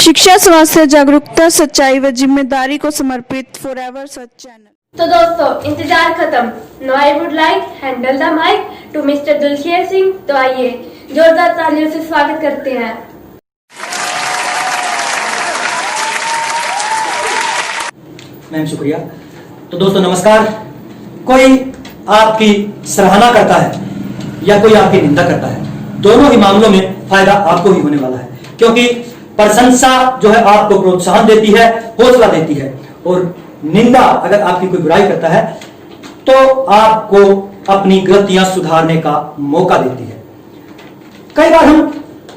शिक्षा, स्वास्थ्य, जागरूकता, सच्चाई व जिम्मेदारी को समर्पित फॉरएवर सच चैनल। तो दोस्तों इंतजार खत्म। No I would like handle the mic to mister Dilsher Singh. तो आइए जोरदार तालियों से स्वागत करते हैं। मैम शुक्रिया। तो दोस्तों नमस्कार। कोई आपकी सराहना करता है या कोई आपकी निंदा करता है, दोनों ही मामलों में फायदा आपको ही होने वाला है, क्योंकि प्रशंसा जो है आपको प्रोत्साहन देती है, हौसला देती है, और निंदा अगर आपकी कोई बुराई करता है तो आपको अपनी गलतियां सुधारने का मौका देती है। कई बार हम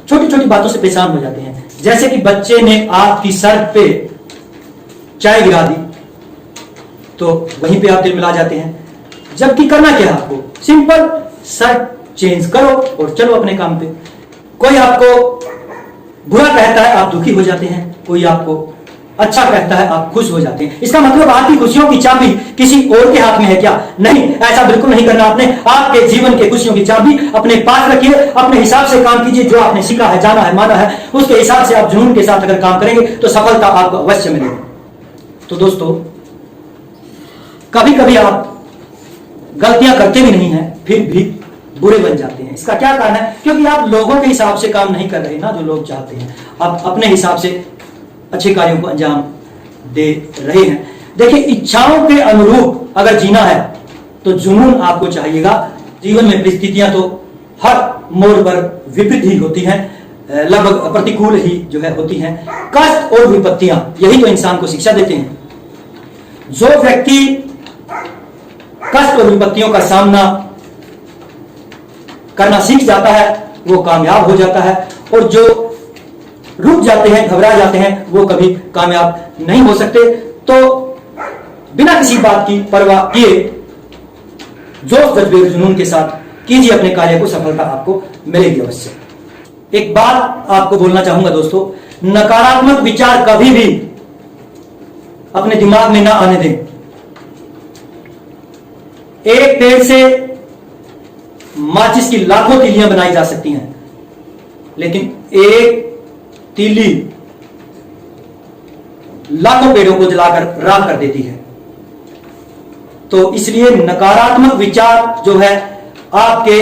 छोटी छोटी बातों से परेशान हो जाते हैं, जैसे कि बच्चे ने आपकी सर पे चाय गिरा दी तो वहीं पे आप दिल मिला जाते हैं, जबकि करना क्या है आपको, सिंपल शर्ट चेंज करो और चलो अपने काम पे। कोई आपको बुरा कहता है, आप दुखी हो जाते हैं, कोई आपको अच्छा कहता है, आप खुश हो जाते हैं। इसका मतलब आपकी खुशियों की चाबी किसी और के हाथ में है क्या? नहीं, ऐसा बिल्कुल नहीं करना आपने। आपके जीवन के खुशियों की चाबी अपने पास रखिए, अपने हिसाब से काम कीजिए। जो आपने सीखा है, जाना है, माना है, उसके हिसाब से आप जुनून के साथ अगर काम करेंगे तो सफलता आपको अवश्य मिलेगी। तो दोस्तों कभी कभी आप गलतियां करते भी नहीं हैं, फिर भी बुरे बन जाते हैं। इसका क्या कारण है? क्योंकि आप लोगों के हिसाब से काम नहीं कर रहे ना, जो लोग चाहते हैं। आप अपने हिसाब से अच्छे कार्यों को अंजाम दे रहे हैं। देखिए, इच्छाओं के अनुरूप अगर जीना है तो जुनून आपको चाहिएगा। जीवन में परिस्थितियां तो हर मोड़ पर विपरीत ही होती हैं, लगभग प्रतिकूल ही जो है होती हैं। कष्ट और विपत्तियां यही तो इंसान को शिक्षा देते हैं। जो व्यक्ति कष्ट और विपत्तियों का सामना करना सीख जाता है वो कामयाब हो जाता है, और जो रुक जाते हैं, घबरा जाते हैं, वो कभी कामयाब नहीं हो सकते। तो बिना किसी बात की परवाह किए जोश जज्बे जुनून के साथ कीजिए अपने कार्य को, सफलता आपको मिलेगी अवश्य। एक बात आपको बोलना चाहूंगा दोस्तों, नकारात्मक विचार कभी भी अपने दिमाग में ना आने दें। एक पेड़ से माचिस की लाखों तीलियां बनाई जा सकती हैं, लेकिन एक तीली लाखों पेड़ों को जलाकर राख कर देती है। तो इसलिए नकारात्मक विचार जो है आपके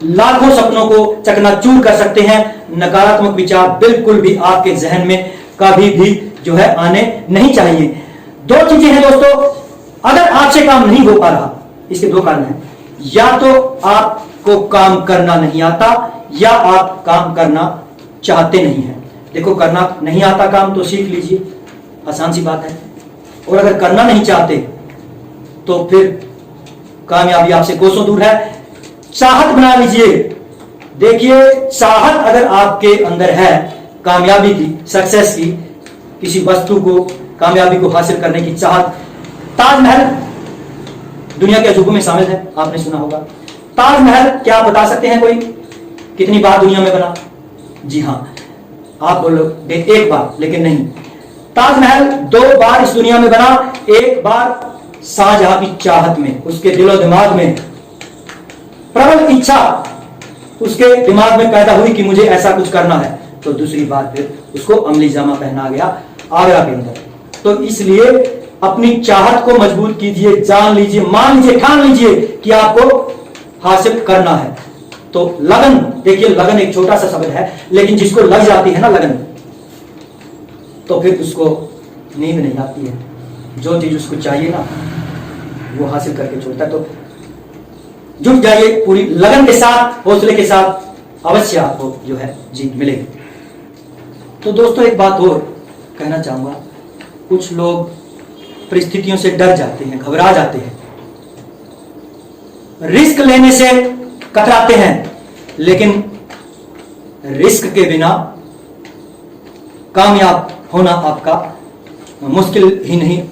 लाखों सपनों को चकनाचूर कर सकते हैं। नकारात्मक विचार बिल्कुल भी आपके जहन में कभी भी जो है आने नहीं चाहिए। दो चीजें हैं दोस्तों, अगर आपसे काम नहीं हो पा रहा, इसके दो कारण हैं। या तो आपको काम करना नहीं आता, या आप काम करना चाहते नहीं हैं। देखो, करना नहीं आता काम तो सीख लीजिए, आसान सी बात है। और अगर करना नहीं चाहते तो फिर कामयाबी आपसे कोसों दूर है। चाहत बना लीजिए। देखिए, चाहत अगर आपके अंदर है कामयाबी की, सक्सेस की, किसी वस्तु को, कामयाबी को हासिल करने की चाहत। ताजमहल दुनिया के अजूबों में शामिल है, आपने सुना होगा। ताजमहल क्या आप बता सकते हैं कोई कितनी बार दुनिया में बना? जी हां, आप बोलोगे एक बार, लेकिन नहीं। ताजमहल 2 बार इस दुनिया में बना। एक बार शाहजहां की चाहत में, उसके दिलो दिमाग में प्रबल इच्छा उसके दिमाग में पैदा हुई कि मुझे ऐसा कुछ करना है, तो दूसरी बार फिर उसको अमली जामा पहना गया आगरा के अंदर। तो इसलिए अपनी चाहत को मजबूत कीजिए, जान लीजिए, मान लीजिए, ठान लीजिए कि आपको हासिल करना है। तो लगन, देखिए लगन एक छोटा सा शब्द है, लेकिन जिसको लग जाती है ना लगन, तो फिर उसको नींद नहीं आती है। जो चीज उसको चाहिए ना वो हासिल करके छोड़ता है। तो जुट जाइए पूरी लगन के साथ, हौसले के साथ, अवश्य आपको जो है जीत मिलेगी। तो दोस्तों एक बात और कहना चाहूंगा, कुछ लोग परिस्थितियों से डर जाते हैं, घबरा जाते हैं, रिस्क लेने से कतराते हैं, लेकिन रिस्क के बिना कामयाब होना आपका मुश्किल ही नहीं,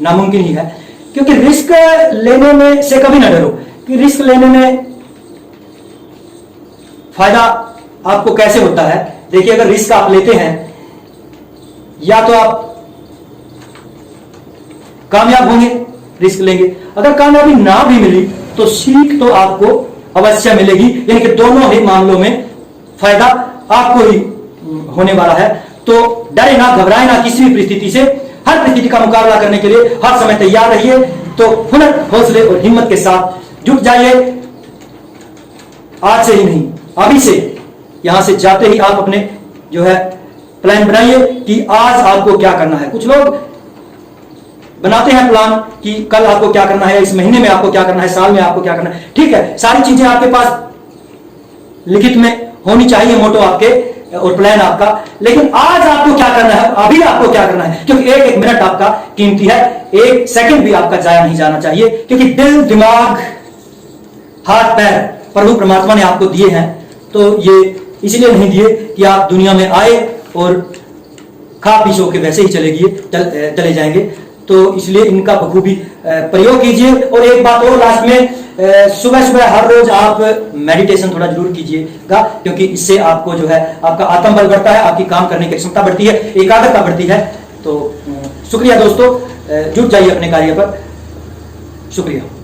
नामुमकिन ही है। क्योंकि रिस्क लेने में से कभी ना डरो, कि रिस्क लेने में फायदा आपको कैसे होता है। देखिए, अगर रिस्क आप लेते हैं, या तो आप कामयाब होंगे, रिस्क लेंगे, अगर कामयाबी ना भी मिली तो सीख तो आपको अवश्य मिलेगी। यानी कि दोनों ही मामलों में फायदा आपको ही होने वाला है। तो डरे ना, घबराए ना किसी भी परिस्थिति से। हर परिस्थिति का मुकाबला करने के लिए हर समय तैयार रहिए। तो हुनर, हौसले और हिम्मत के साथ जुट जाइए। आज से ही नहीं, अभी से, यहां से जाते ही आप अपने जो है प्लान बनाइए कि आज आपको क्या करना है। कुछ लोग बनाते हैं प्लान कि कल आपको क्या करना है, इस महीने में आपको क्या करना है, साल में आपको क्या करना है। ठीक है, सारी चीजें आपके पास लिखित में होनी चाहिए, मोटो आपके और प्लान आपका। लेकिन आज आपको क्या करना है, अभी आपको क्या करना है, क्योंकि एक एक मिनट आपका कीमती है, एक सेकंड भी आपका जाया नहीं जाना चाहिए। क्योंकि दिल, दिमाग, हाथ पैर प्रभु परमात्मा ने आपको दिए हैं, तो ये इसलिए नहीं दिए कि आप दुनिया में आए और खा पी सो के वैसे ही चले जाएंगे। तो इसलिए इनका बखूबी प्रयोग कीजिए। और एक बात और लास्ट में, सुबह सुबह हर रोज आप मेडिटेशन थोड़ा जरूर कीजिएगा, क्योंकि इससे आपको जो है आपका आत्मबल बढ़ता है, आपकी काम करने की क्षमता बढ़ती है, एकाग्रता बढ़ती है। तो शुक्रिया दोस्तों, जुट जाइए अपने कार्य पर। शुक्रिया।